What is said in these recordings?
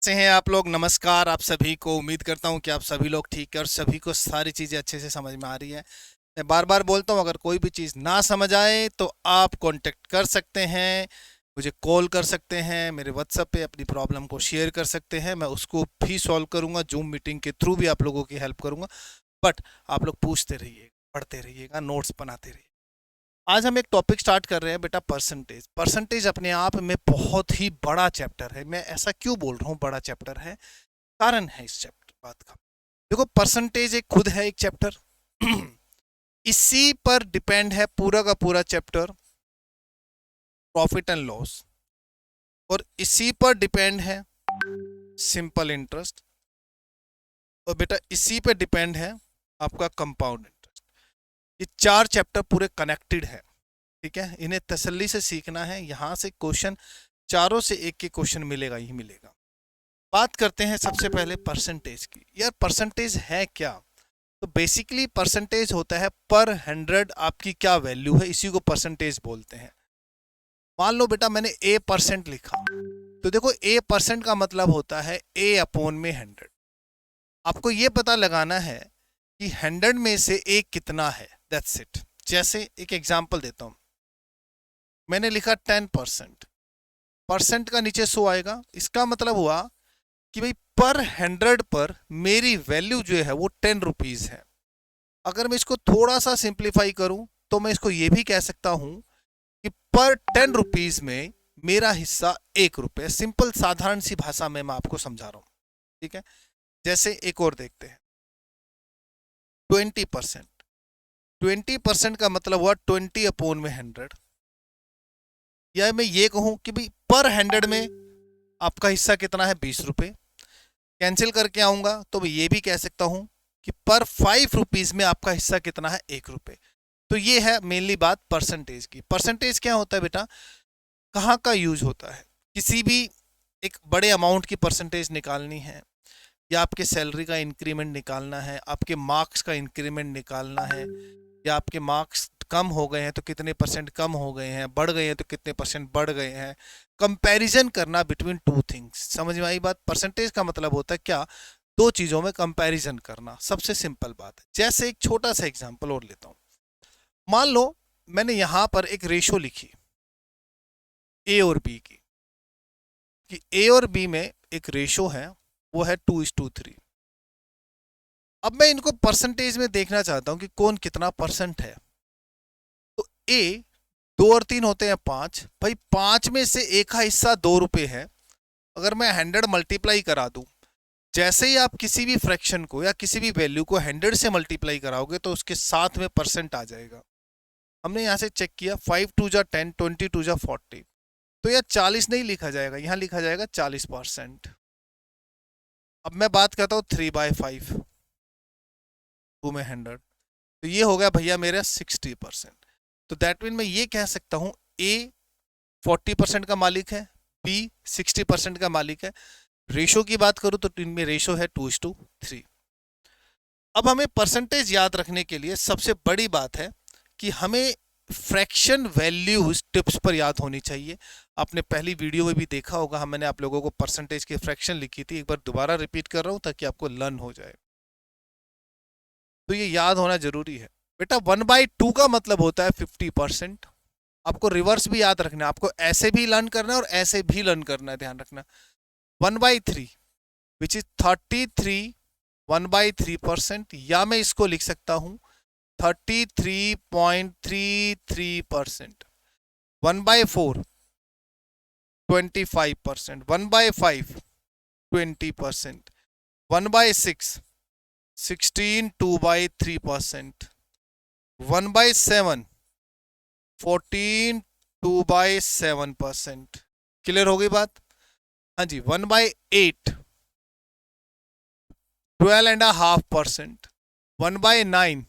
से हैं आप लोग। नमस्कार आप सभी को। उम्मीद करता हूं कि आप सभी लोग ठीक है और सभी को सारी चीज़ें अच्छे से समझ में आ रही है। मैं बार बार बोलता हूं, अगर कोई भी चीज़ ना समझ आए तो आप कांटेक्ट कर सकते हैं, मुझे कॉल कर सकते हैं, मेरे व्हाट्सएप पे अपनी प्रॉब्लम को शेयर कर सकते हैं। मैं उसको भी सॉल्व करूंगा, जूम मीटिंग के थ्रू भी आप लोगों की हेल्प करूंगा। बट आप लोग पूछते रहिएगा, पढ़ते रहिएगा, नोट्स बनाते रहिए। आज हम एक टॉपिक स्टार्ट कर रहे हैं बेटा, परसेंटेज। परसेंटेज अपने आप में बहुत ही बड़ा चैप्टर है। मैं ऐसा क्यों बोल रहा हूँ बड़ा चैप्टर है, कारण है इस चैप्टर बात का। देखो, परसेंटेज एक खुद है एक चैप्टर। इसी पर डिपेंड है पूरा का पूरा चैप्टर प्रॉफिट एंड लॉस, और इसी पर डिपेंड है सिंपल इंटरेस्ट, और बेटा इसी पे डिपेंड है आपका कंपाउंड इंटरेस्ट। ये चार चैप्टर पूरे कनेक्टेड है, ठीक है। इन्हें तसल्ली से सीखना है। यहां से क्वेश्चन चारों से एक के क्वेश्चन मिलेगा ही मिलेगा। बात करते हैं सबसे पहले परसेंटेज की। यार परसेंटेज है क्या? तो बेसिकली परसेंटेज होता है पर 100 आपकी क्या वैल्यू है, इसी को परसेंटेज बोलते हैं। मान लो बेटा मैंने A% लिखा, तो देखो A% का मतलब होता है A अपॉन में 100। आपको ये पता लगाना है कि 100 में से A कितना है, दैट्स इट। जैसे एक एग्जांपल देता हूं, मैंने लिखा 10%, परसेंट का नीचे 100 आएगा। इसका मतलब हुआ कि भाई पर 100 पर मेरी वैल्यू जो है वो 10 रुपीज है। अगर मैं इसको थोड़ा सा सिंप्लीफाई करूं तो मैं इसको ये भी कह सकता हूं कि पर 10 रुपीज में मेरा हिस्सा 1 रुपये। सिंपल साधारण सी भाषा में मैं आपको समझा रहा हूं, ठीक है। जैसे एक और देखते हैं, 20%। 20% का मतलब हुआ 20 अपॉन में 100। या मैं ये कहूं कि भाई पर 100 में आपका हिस्सा कितना है, 20 रुपये। कैंसिल करके आऊंगा तो मैं ये भी कह सकता हूं कि पर 5 रुपीज में आपका हिस्सा कितना है, 1 रुपये। तो ये है मेनली बात परसेंटेज की। परसेंटेज क्या होता है बेटा, कहाँ का यूज होता है? किसी भी एक बड़े अमाउंट की परसेंटेज निकालनी है, या आपके सैलरी का इंक्रीमेंट निकालना है, आपके मार्क्स का इंक्रीमेंट निकालना है, या आपके मार्क्स कम हो गए हैं तो कितने परसेंट कम हो गए हैं, बढ़ गए हैं तो कितने परसेंट बढ़ गए हैं। कंपैरिजन करना बिटवीन टू थिंग्स। समझ में आई बात? परसेंटेज का मतलब होता है क्या, दो चीजों में कंपैरिजन करना। सबसे सिंपल बात है। जैसे एक छोटा सा एग्जांपल और लेता हूं। मान लो मैंने यहां पर एक रेशो लिखी ए और बी की, कि ए और बी में एक रेशो है, वो है 2:3। अब मैं इनको परसेंटेज में देखना चाहता हूं कि कौन कितना परसेंट है। तो ए 2 और 3 होते हैं 5। भाई 5 में से एक का हिस्सा 2 रुपये है। अगर मैं 100 मल्टीप्लाई करा दूं, जैसे ही आप किसी भी फ्रैक्शन को या किसी भी वैल्यू को 100 से मल्टीप्लाई कराओगे तो उसके साथ में परसेंट आ जाएगा। हमने यहां से चेक किया, 5 2 10, 20 2 40। तो यह 40 नहीं लिखा जाएगा, यहां लिखा जाएगा 40%। अब मैं बात करता हूँ 3/5, 2 में 100, तो ये हो गया भैया मेरा 60%। तो दैट मीन मैं ये कह सकता हूँ ए 40% का मालिक है, बी 60% का मालिक है। रेशो की बात करूं तो इनमें रेशो है 2:3। अब हमें परसेंटेज याद रखने के लिए सबसे बड़ी बात है कि हमें फ्रैक्शन वैल्यूज टिप्स पर याद होनी चाहिए। आपने पहली वीडियो में भी देखा होगा, मैंने आप लोगों को परसेंटेज की फ्रैक्शन लिखी थी। एक बार दोबारा रिपीट कर रहा हूं ताकि आपको लर्न हो जाए। तो ये याद होना जरूरी है बेटा। 1/2 का मतलब होता है 50%। आपको रिवर्स भी याद रखना है, आपको ऐसे भी लर्न करना है और ऐसे भी लर्न करना है, ध्यान रखना। 1/3 विच इज 33, 1/3%। या मैं इसको लिख सकता हूं 33.33%। 1/4 25%। 1/5 20%। 1/6 16 2/3%। 1/7 14 2/7%। क्लियर हो गई बात? हाँ जी। 1/8 12.5%। 1/9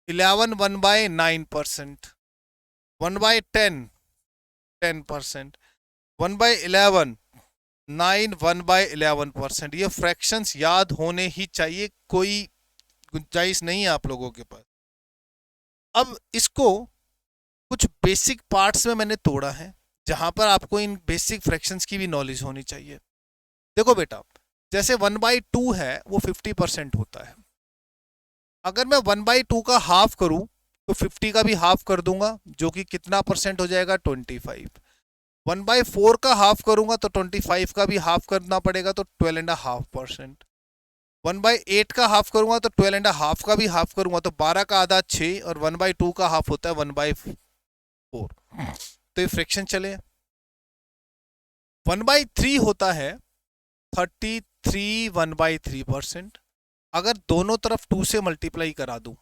11 1/9%। 1/10 10%। 1/11 9 1/11%। ये फ्रैक्शंस याद होने ही चाहिए, कोई गुंजाइश नहीं है आप लोगों के पास। अब इसको कुछ बेसिक पार्ट्स में मैंने तोड़ा है, जहां पर आपको इन बेसिक फ्रैक्शंस की भी नॉलेज होनी चाहिए। देखो बेटा, जैसे 1/2 है वो 50% होता है। अगर मैं 1/2 का हाफ करूं तो 50 का भी हाफ कर दूंगा, जो कि कितना परसेंट हो जाएगा, 25। 1/4 का हाफ करूंगा तो 25 का भी हाफ करना पड़ेगा, तो 12.5%। 1/8 का हाफ करूंगा तो 12.5 का भी हाफ करूंगा, तो 12 का आधा 6, और 1/2 का हाफ होता है 1/4। तो ये फ्रैक्शन चले। 1/3 होता है 33 1/3%। अगर दोनों तरफ 2 से मल्टीप्लाई करा दूं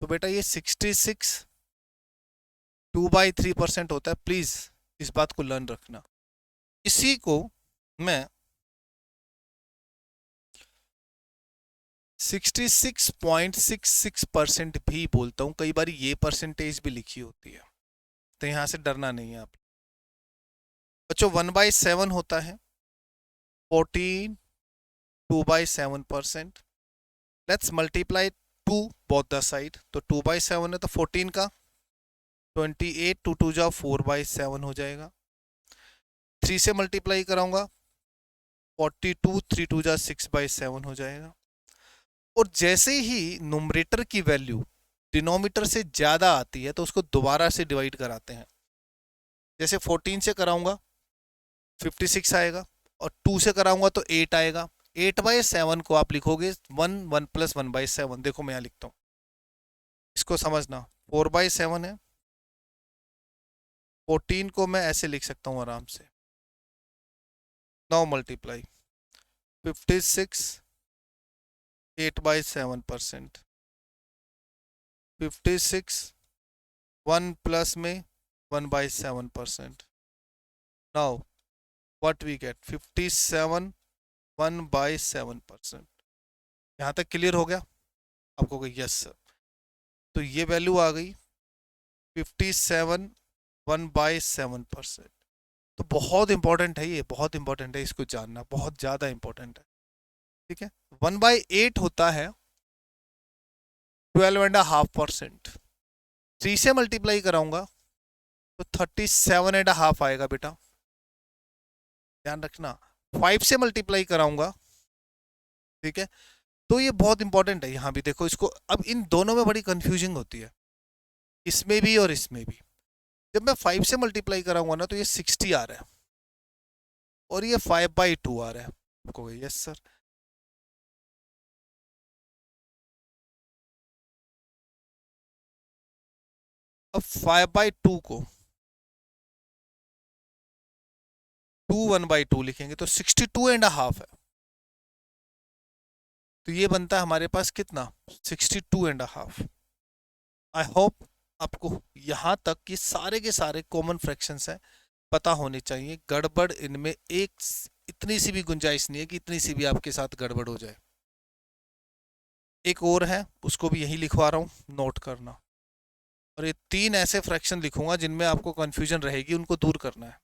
तो बेटा ये 66 2/3% होता है। प्लीज इस बात को लर्न रखना। इसी को मैं 66.66% भी बोलता हूं, कई बार ये परसेंटेज भी लिखी होती है, तो यहां से डरना नहीं है आप बच्चों। 1/7 होता है 14 2/7%। Let's multiply 2 both the side, तो 2/7 है तो 14 का 28, 2 2 जा 4/7 हो जाएगा। 3 से मल्टीप्लाई कराऊंगा 42, 3 2 जा 6/7 हो जाएगा। और जैसे ही नुमरेटर की वैल्यू डिनोमिनेटर से ज्यादा आती है तो उसको दोबारा से डिवाइड कराते हैं। जैसे 14 से कराऊंगा 56 आएगा, और 2 से कराऊंगा तो 8 आएगा। 8/7 को आप लिखोगे 1 1 + 1/7। देखो मैं यहां लिखता हूं, इसको समझना। 4/7 है, 14 को मैं ऐसे लिख सकता हूं आराम से। Now multiply 56 8/7%। 56 1 प्लस में 1/7%। Now what we get 57 1/7%। यहां तक क्लियर हो गया आपको? Yes sir. तो ये वैल्यू आ गई 57 1/7%। तो बहुत इंपॉर्टेंट है, ये बहुत इंपॉर्टेंट है, इसको जानना बहुत ज्यादा इंपॉर्टेंट है। ठीक है। 1/8 होता है 12.5%। 3 से मल्टीप्लाई कराऊंगा तो 37.5 आएगा बेटा, ध्यान रखना। 5 से मल्टीप्लाई कराऊंगा, ठीक है, तो ये बहुत इंपॉर्टेंट है। यहां भी देखो इसको, अब इन दोनों में बड़ी कंफ्यूजिंग होती है, इसमें भी और इसमें भी। जब मैं 5 से मल्टीप्लाई कराऊंगा ना तो ये 60 आ रहा है, और ये 5/2 आ रहा है आपको। Yes sir. अब 5/2 को 2 1/2 लिखेंगे तो 62.5 है। तो ये बनता है हमारे पास कितना, 62.5। आई होप आपको यहां तक कि सारे के सारे कॉमन फ्रैक्शंस हैं पता होने चाहिए। गड़बड़ इनमें एक इतनी सी भी गुंजाइश नहीं है कि इतनी सी भी आपके साथ गड़बड़ हो जाए। एक और है, उसको भी यही लिखवा रहा हूं, नोट करना। और ये 3 ऐसे फ्रैक्शन लिखूंगा जिनमें आपको कंफ्यूजन रहेगी, उनको दूर करना है।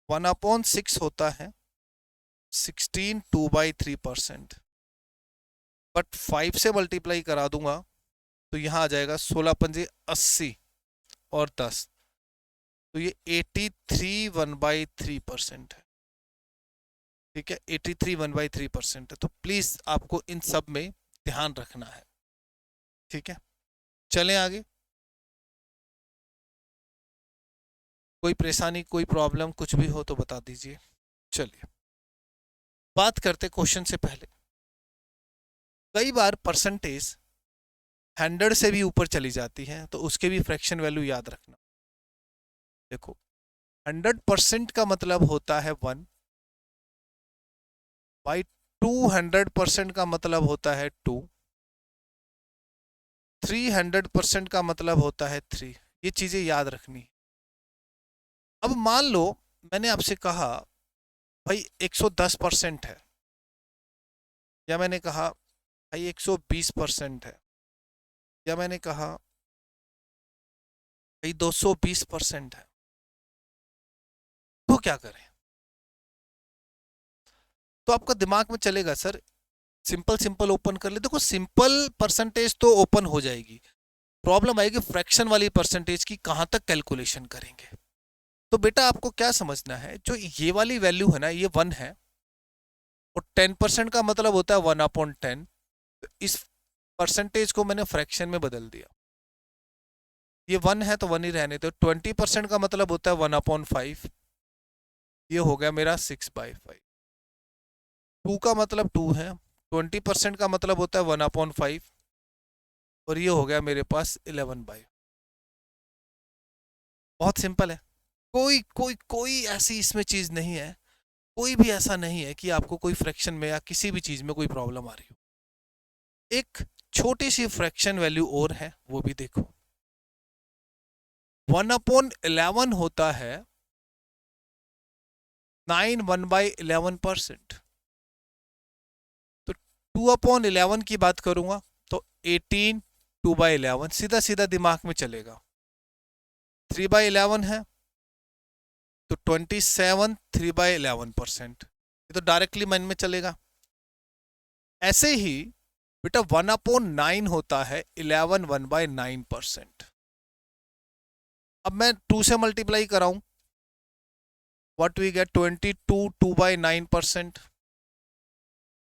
1/6 होता है 16 2/3%। बट 5 से मल्टीप्लाई करा दूंगा तो यहां आ जाएगा 16 पंजे 80 और 10, तो ये 83 1/3% है। ठीक है, 83 1/3% है। तो प्लीज आपको इन सब में ध्यान रखना है। ठीक है, चलें आगे। कोई परेशानी, कोई प्रॉब्लम, कुछ भी हो तो बता दीजिए। चलिए बात करते क्वेश्चन से पहले। कई बार परसेंटेज 100 से भी ऊपर चली जाती है, तो उसके भी फ्रैक्शन वैल्यू याद रखना। देखो 100% का मतलब होता है 1 बाई 200% का मतलब होता है 2, 300% का मतलब होता है 3। ये चीजें याद रखनी। अब मान लो मैंने आपसे कहा भाई 110% है, या मैंने कहा भाई 120% है, या मैंने कहा भाई 220% है, तो क्या करें? तो आपका दिमाग में चलेगा सर सिंपल सिंपल ओपन कर ले। देखो सिंपल परसेंटेज तो ओपन हो जाएगी, प्रॉब्लम आएगी फ्रैक्शन वाली परसेंटेज की, कहां तक कैलकुलेशन करेंगे। तो बेटा आपको क्या समझना है, जो ये वाली वैल्यू है ना, ये 1 है, और 10% का मतलब होता है 1/10। तो इस परसेंटेज को मैंने फ्रैक्शन में बदल दिया। ये 1 है तो 1 ही रहने दो। 20% का मतलब होता है 1/5। ये हो गया मेरा 6/5। 2 का मतलब 2 है, 20% का मतलब होता है 1/5, और ये हो गया मेरे पास 11/। बहुत सिंपल है। कोई कोई कोई ऐसी इसमें चीज नहीं है, कोई भी ऐसा नहीं है कि आपको कोई फ्रैक्शन में या किसी भी चीज में कोई प्रॉब्लम आ रही हो। एक छोटी सी फ्रैक्शन वैल्यू और है, वो भी देखो। 1/11 होता है 9 1/11%। तो 2/11 की बात करूंगा तो 18 2/11, सीधा सीधा दिमाग में चलेगा। 3/11 है तो 27 3/11%। ये तो डायरेक्टली मन में चलेगा। ऐसे ही बेटा 1/9 होता है 11 1/9%। अब मैं 2 से मल्टीप्लाई कराऊं, व्हाट वी गेट 22 2/9%।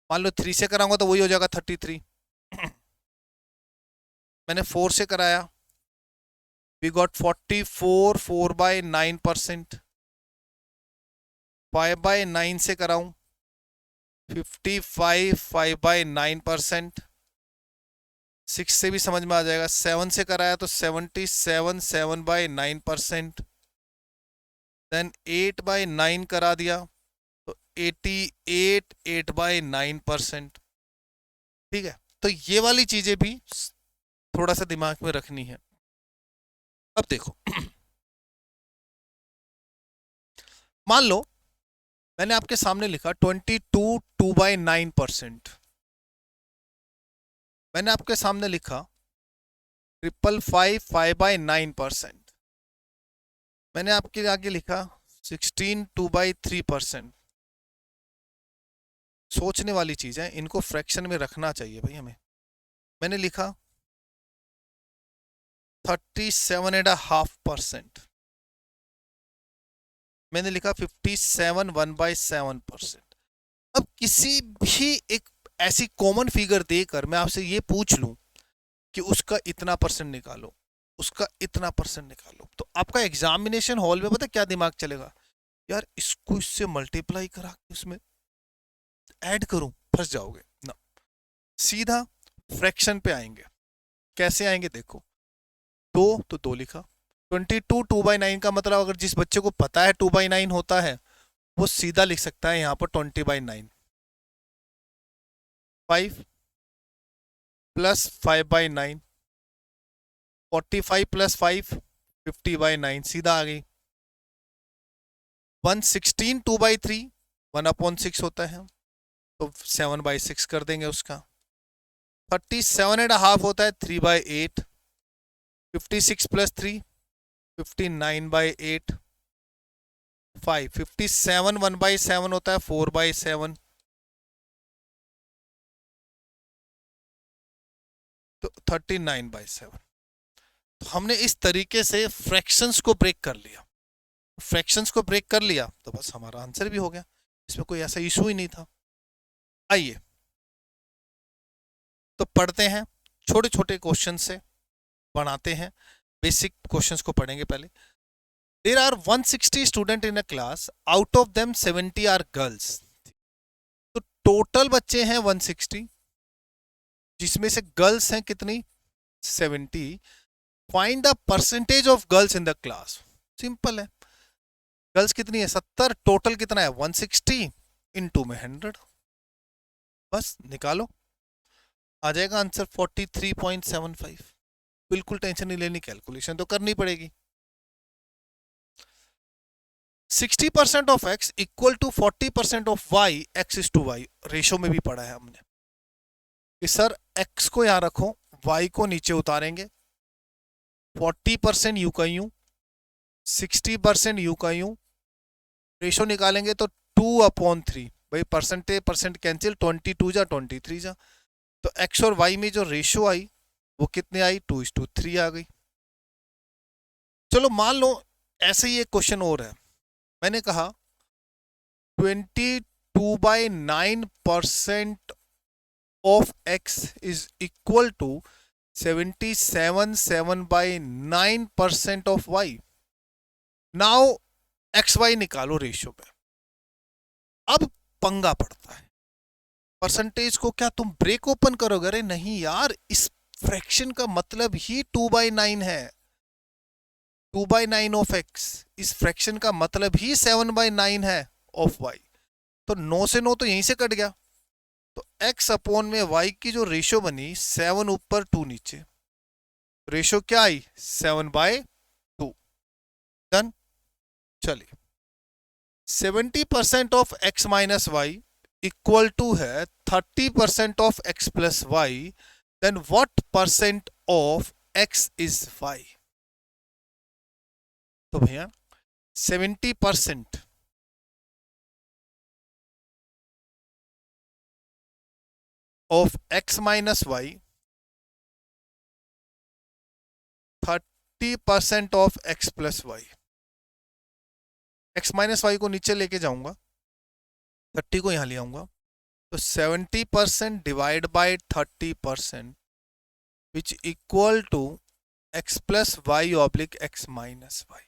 मान लो 3 से कराऊंगा तो वही हो जाएगा 33। मैंने 4 से कराया, वी गॉट 44 4/9%। 5/9 से कराऊं 55 5/9%। 6 से भी समझ में आ जाएगा। 7 से कराया तो 77 7/9%। देन 8/9 करा दिया तो 88 8/9%। ठीक है, तो ये वाली चीजें भी थोड़ा सा दिमाग में रखनी है। अब देखो मान लो मैंने आपके सामने लिखा 22 2/9%। मैंने आपके सामने लिखा 555 5/9%। मैंने आपके आगे लिखा 16 2/3%। सोचने वाली चीज है, इनको फ्रैक्शन में रखना चाहिए भाई हमें। मैंने लिखा 37.5%। मैंने लिखा 57 1/7%। अब किसी भी एक ऐसी कॉमन फिगर देकर मैं आपसे ये पूछ लूं कि उसका इतना परसेंट निकालो, उसका इतना परसेंट निकालो, तो आपका एग्जामिनेशन हॉल में पता क्या दिमाग चलेगा, यार इसको इससे मल्टीप्लाई करा के उसमें ऐड करूं, फंस जाओगे ना। सीधा फ्रैक्शन पे आएंगे। कैसे आएंगे देखो, 2 तो 2 लिखा। 22 2/9 का मतलब अगर जिस बच्चे को पता है 2/9 होता है वो सीधा लिख सकता है यहाँ पर 20/9। 5 प्लस 5/9, 45 प्लस 5 50/9, सीधा आ गई। 116 2/3 1/6 होता है तो 7/6 कर देंगे उसका। 37.5 होता है 3/8। 56 प्लस 3 59/8। 5 57 1/7 होता है 4/7। तो 39/7। तो हमने इस तरीके से फ्रैक्शंस को ब्रेक कर लिया। फ्रैक्शंस को ब्रेक कर लिया तो बस हमारा आंसर भी हो गया, इसमें कोई ऐसा इशू ही नहीं था। आइए तो पढ़ते हैं, छोटे छोटे क्वेश्चन से बनाते हैं। बेसिक क्वेश्चंस को पढ़ेंगे पहले। There are 160 student in a class, out of them 70 are girls. तो टोटल बच्चे हैं 160, जिसमें से गर्ल्स हैं कितनी, 70। Find the percentage of girls in the class. Simple है, गर्ल्स कितनी है 70, टोटल कितना है 160, इनटू में 100, बस निकालो, आ जाएगा आंसर 43.75। बिल्कुल टेंशन नहीं लेनी, कैलकुलेशन तो करनी पड़ेगी। 60% of x equal to 40% of y, x is to y, ratio में भी पढ़ा है हमने कि सर x को यहां रखो, y को नीचे उतारेंगे। 40% यू का यूं, 60% यू का यूं, रेशो निकालेंगे तो 2/3। भाई परसेंटेज परसेंट कैंसिल, 22 जा 23 जा, तो x और y में जो रेशो आई वो कितने आई, 2:3 आ गई। चलो मान लो ऐसे ही एक क्वेश्चन और है, मैंने कहा 22/9% of x is equal to 77/9% of y. Now x y निकालो रेशियो में। अब पंगा पड़ता है, परसेंटेज को क्या तुम ब्रेक ओपन करोगे? अरे नहीं यार, इस फ्रैक्शन का मतलब ही 2/9 है। 2/9 ऑफ एक्स, इस फ्रैक्शन का मतलब ही 7/9 है ऑफ वाई। तो 9 से 9 तो यहीं से कट गया, तो x अपॉन में y की जो रेशियो बनी 7 ऊपर 2 नीचे, रेशियो क्या आई 7/2। डन। चलिए 70% of x minus y equal to है 30% of x plus y, then what percent of x is y? तो भैया 70% of x minus y, 30% of x plus y. x minus y को नीचे लेके जाऊंगा, 30 को यहां ले आऊंगा, तो 70% divide by 30% which equal to x plus y oblique x minus y.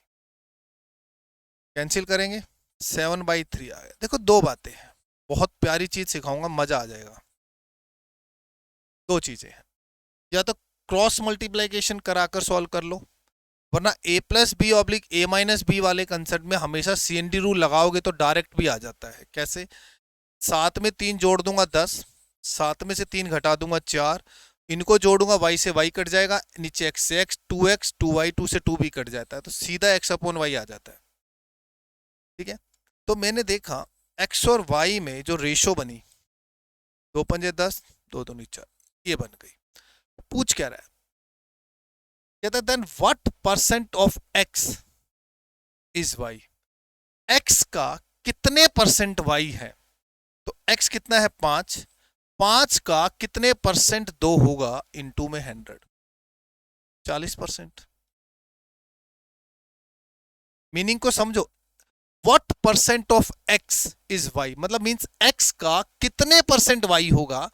Cancel करेंगे, 7/3 आ गया। देखो दो बातें हैं, बहुत प्यारी चीज सिखाऊंगा, मजा आ जाएगा। दो चीजें हैं, या तो क्रॉस मल्टीप्लीकेशन कराकर सॉल्व कर लो, वरना a plus b oblique a minus b वाले कंसेप्ट में हमेशा CND रूल लगाओगे तो डायरेक्ट भी आ जाता है। कैसे? 7 में 3 जोड़ दूंगा 10, 7 में से 3 घटा दूंगा 4, इनको जोड़ूंगा y से y कट जाएगा, नीचे x से x, 2x 2y, 2 से 2 भी कट जाता है, तो सीधा x अपॉन y आ जाता है। ठीक है, तो मैंने देखा x और y में जो रेशो बनी, 2 पंजे 10, 2 दूनी 4, ये बन गई। पूछ क्या रहा है, कहता है then what percent of x is y? x का कितने परसेंट y है? तो x कितना है 5, 5 का कितने परसेंट 2 होगा इनटू में 100, 40%। मीनिंग को समझो, what percent of x is y मतलब मींस x का कितने परसेंट y होगा,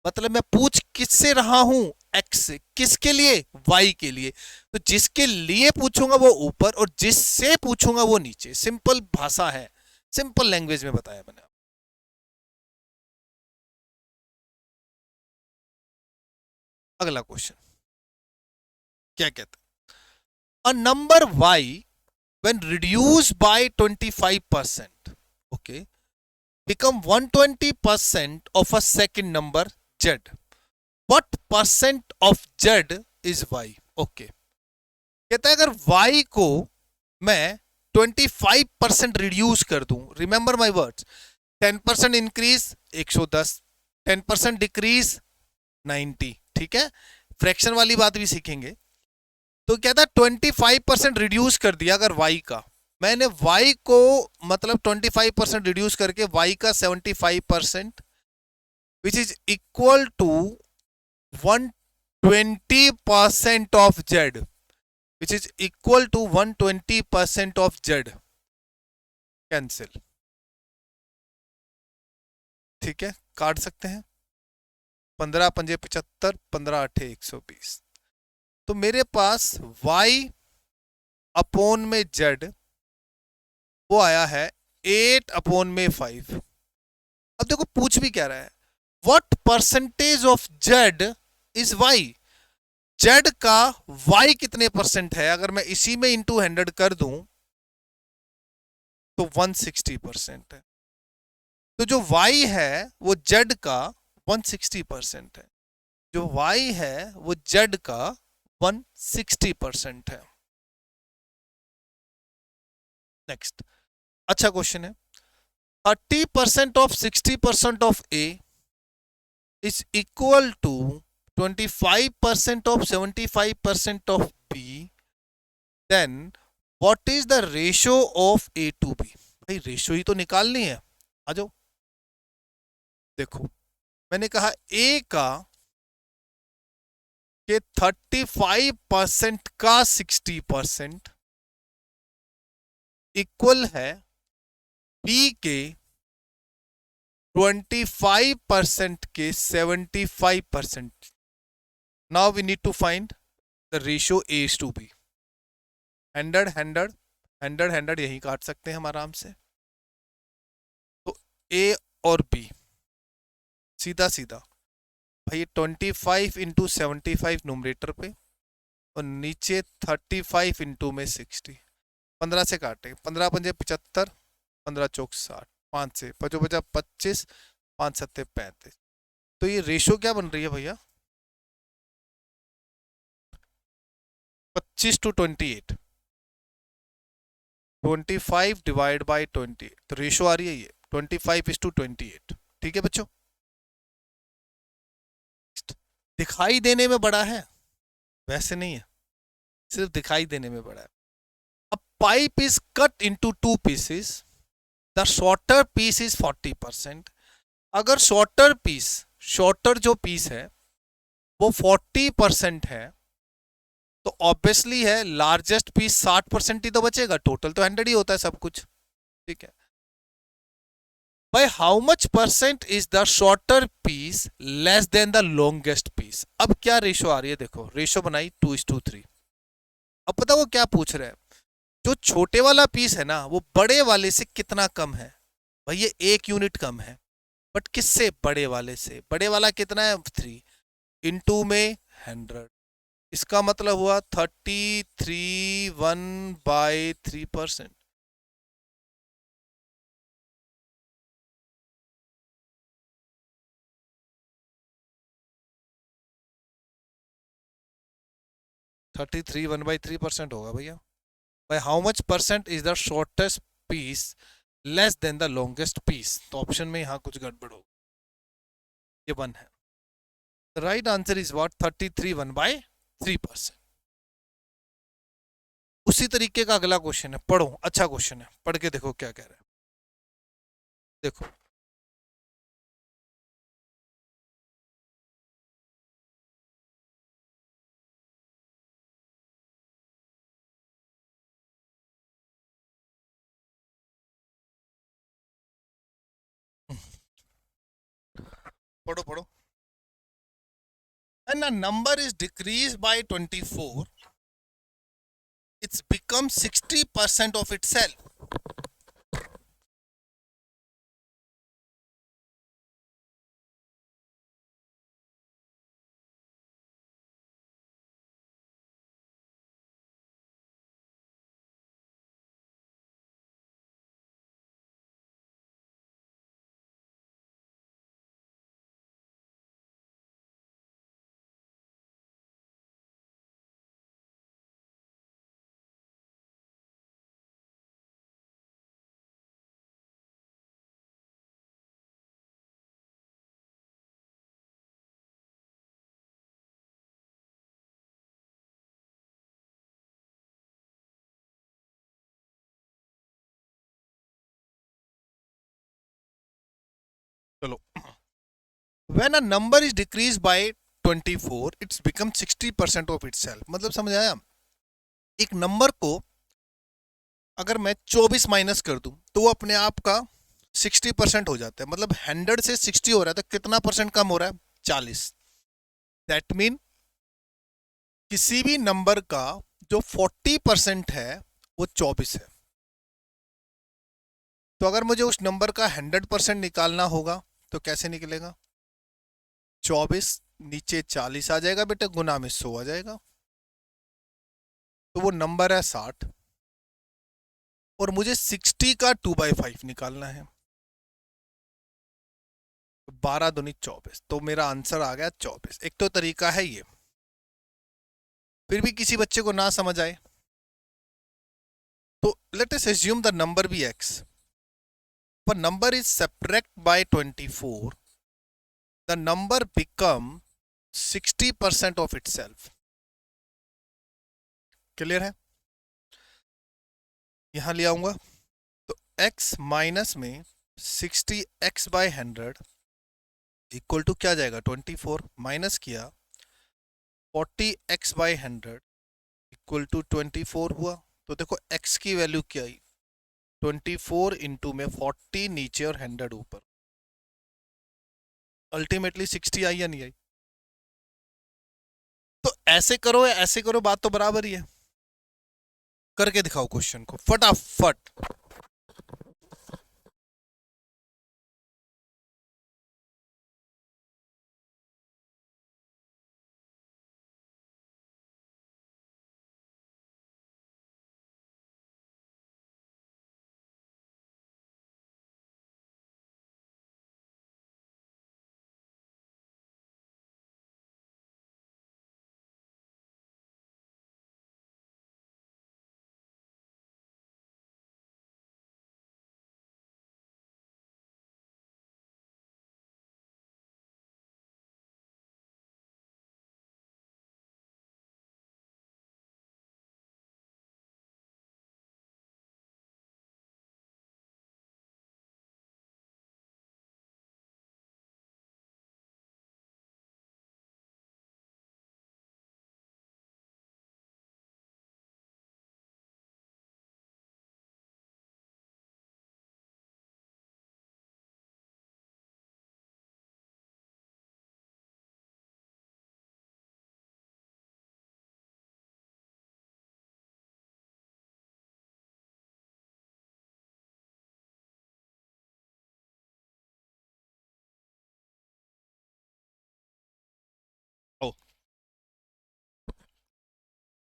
मतलब मैं पूछ किससे रहा हूं, x से, किसके लिए, y के लिए। तो जिसके लिए पूछूंगा वो ऊपर और जिससे पूछूंगा वो नीचे। सिंपल भाषा है, सिंपल लैंग्वेज में बताया मैंने। अगला क्वेश्चन क्या कहता है, a number y when reduced by 25%, okay, become 120% of a second number z. What percent of z is y? Okay, कहता है अगर y को मैं 25% रिड्यूस कर दूं, remember my words, 10% increase 110, 10% decrease 90, ठीक है, फ्रैक्शन वाली बात भी सीखेंगे। तो कहता है 25% रिड्यूस कर दिया अगर y का, मैंने y को मतलब 25% रिड्यूस करके y का 75%, which is equal to 120% of z, which is equal to 120% of z। Cancel, ठीक है, काट सकते हैं, 15 पंजे 75, 15 अठे 120। तो मेरे पास y अपॉन में z वो आया है 8 अपॉन में 5। अब देखो पूछ भी क्या रहा है, what percentage of z is y? z का y कितने परसेंट है? अगर मैं इसी में इंटू 100 कर दूं तो 160% है। तो जो y है वो z का 160% है, जो y है वो z का 160% है। नेक्स्ट अच्छा क्वेश्चन है, 30% of 60% of a is equal to 25% of 75% of b, then what is the ratio of a to b? भाई रेशियो ही तो निकालनी है, आ जाओ। देखो मैंने कहा a का के 35% का 60%, इक्वल है पी के 25% के 75%. Now we need to find the ratio A is to B. 100 यही काट सकते हैं हम आराम से. तो ए और बी सीधा सीधा भाई 25 इंटू 75 नोमरेटर पे और नीचे 35 इंटू में 60. 15 से काटे, 15 पंजे 75, 15 चौक 60, 5 से 5 बचा 25, 5 सत्ते 35. तो ये रेशो क्या बन रही है भैया? 25:28. 25 डिवाइड बाई 28, तो रेशो आ रही है ये 25:28. ठीक है बच्चों, दिखाई देने में बड़ा है, वैसे नहीं है, सिर्फ दिखाई देने में बड़ा है. अब pipe is cut into 2 pieces, the shorter piece is 40%. अगर शॉर्टर जो पीस है वो 40% है, तो ऑब्वियसली है लार्जेस्ट पीस 60% ही तो बचेगा. टोटल तो 100 ही होता है सब कुछ. ठीक है. By how much percent is the shorter piece less than the longest piece? अब क्या रेशो आ रही है? देखो रेशो बनाई 2:3. अब पता वो क्या पूछ रहे हैं? जो छोटे वाला पीस है ना वो बड़े वाले से कितना कम है? भाई ये 1 यूनिट कम है, बट किससे? बड़े वाले से. बड़े वाला कितना है? 3 इंटू में 100. इसका मतलब हुआ 33(1/3%). 33(1/3% होगा भैया. By how much percent is the shortest piece less than the longest piece? तो ऑप्शन में यहाँ कुछ गड़बड़ होगी. ये 1 है. The right answer is what? 33(1/3%). उसी तरीके का अगला क्वेश्चन है, पढ़ो. अच्छा क्वेश्चन है, पढ़ के देखो क्या कह रहा है. देखो पढ़ो पढ़ो. And a number is decreased by 24, it's become 60% of itself. चलो. When a number is decreased by 24, it's become 60% of itself. मतलब समझ आया? एक नंबर को अगर मैं 24 माइनस कर दूं तो वो अपने आप का 60% हो जाता है. मतलब 100 से 60 हो रहा है तो कितना परसेंट कम हो रहा है? 40. दैट मीन किसी भी नंबर का जो 40% है वो 24 है. तो अगर मुझे उस नंबर का 100% निकालना होगा तो कैसे निकलेगा? 24 नीचे 40 आ जाएगा बेटा, गुना में 100 आ जाएगा, तो वो नंबर है 60. और मुझे 60 का 2/5 निकालना है. 12 दूनी 24, तो मेरा आंसर आ गया 24. एक तो तरीका है ये. फिर भी किसी बच्चे को ना समझ आए तो let us assume the number be x. पर number is subtract by 24, the number become 60% of itself. Clear है? यहां ले आऊंगा तो x माइनस में 60x/100 इक्वल टू क्या जाएगा? 24. माइनस किया 40x/100 इक्वल टू 24 हुआ. तो देखो x की वैल्यू क्या आई? 24 इंटू में 40 नीचे और 100 ऊपर, अल्टीमेटली 60 आई या नहीं आई? तो ऐसे करो या ऐसे करो, बात तो बराबर ही है। करके दिखाओ क्वेश्चन को फटाफट।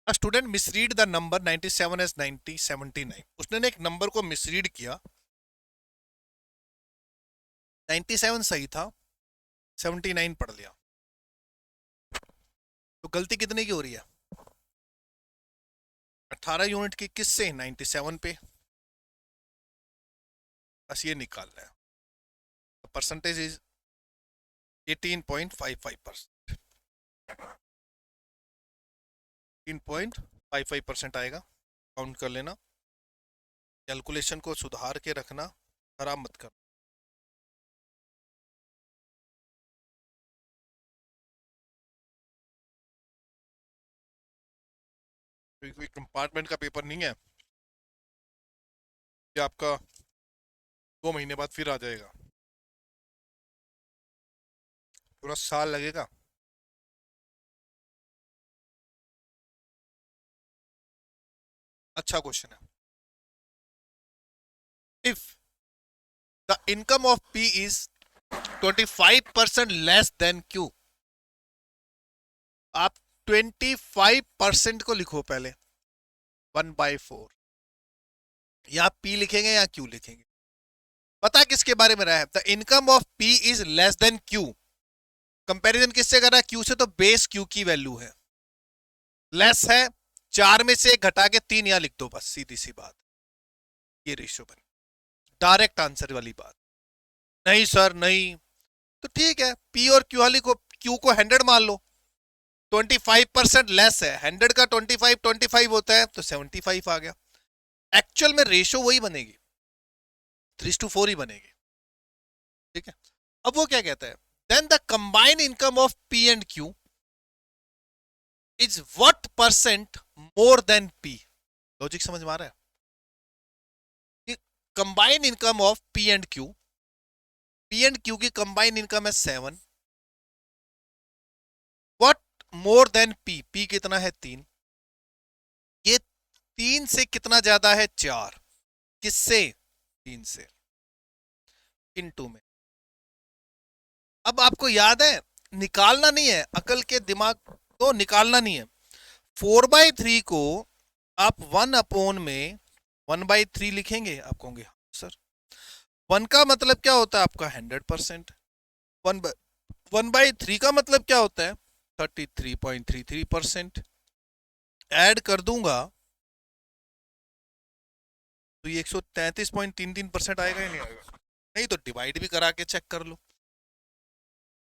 Student misread the number 97 as 9079। उसने एक नंबर को मिसरीड किया, 97 सही था, 79 पढ़ लिया। तो गलती कितने की हो रही है? 18 यूनिट की। किससे? 97 पे। बस ये निकालना है। Percentage is 18.55%। 18.55% आएगा। काउंट कर लेना, कैलकुलेशन को सुधार के रखना, खराब मत कर। कोई कंपार्टमेंट का पेपर नहीं है कि आपका 2 महीने बाद फिर आ जाएगा, पूरा साल लगेगा। अच्छा क्वेश्चन है। If the income of P is 25% less than Q, आप 25% को लिखो पहले 1/4। या पी लिखेंगे या क्यू लिखेंगे? पता किसके बारे में रहा है? The income of P is less than Q. Comparison किससे कर रहा है? क्यू से। तो बेस क्यू की वैल्यू है, लेस है, 4 में से घटा के 3 यहां लिख दो, बस सीधी सी बात। ये रेशियो बन, डायरेक्ट आंसर वाली बात। नहीं सर नहीं, तो ठीक है, पी और क्यू वाली को, क्यू को 100 मान लो, 25% लेस है, 100 का 25 होता है, तो 75 आ गया। एक्चुअल में रेशियो वही बनेगी, 3:4 ही बनेगी। ठीक है। अब वो क्या कहता है? Then the combined income of P and Q is what percent more than P. Logic समझ में आ रहा है? Combined income of P and Q, P and Q की कंबाइंड इनकम है 7, what more than P, P कितना है? 3। ये 3 से कितना ज्यादा है? 4। किससे? 3 से। इनटू में। अब आपको याद है, निकालना नहीं है, अकल के दिमाग तो निकालना नहीं है। 4/3 को आप 1 में 1/3 लिखेंगे, आप कहोगे सर 1 का मतलब क्या होता है आपका? 100%। 1/3 का मतलब क्या होता है? 33.33%। ऐड कर दूंगा तो ये 133.33% आएगा या नहीं आएगा? नहीं तो डिवाइड भी करा के चेक कर लो।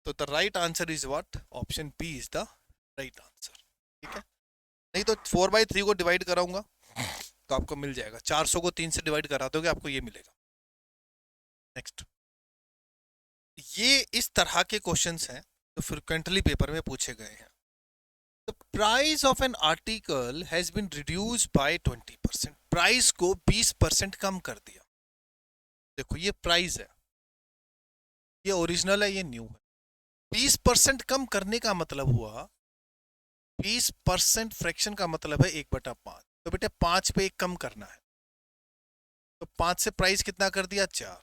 तो the right answer is what? Option B is the right answer. ठीक है। नहीं तो 4/3 को डिवाइड कराऊंगा तो आपको मिल जाएगा, 400 को 3 से डिवाइड करा दोगे आपको ये मिलेगा। नेक्स्ट, ये इस तरह के क्वेश्चंस हैं जो फ्रिक्वेंटली पेपर में पूछे गए हैं। The price of an article has been reduced by 20%। Price को 20% कम कर दिया। देखो ये प्राइस है, ये ओरिजिनल है, ये न्यू है। 20% कम करने का मतलब हुआ, 20% फ्रैक्शन का मतलब है 1/5। तो बेटे 5 पे 1 कम करना है, तो 5 से प्राइस कितना कर दिया, 4।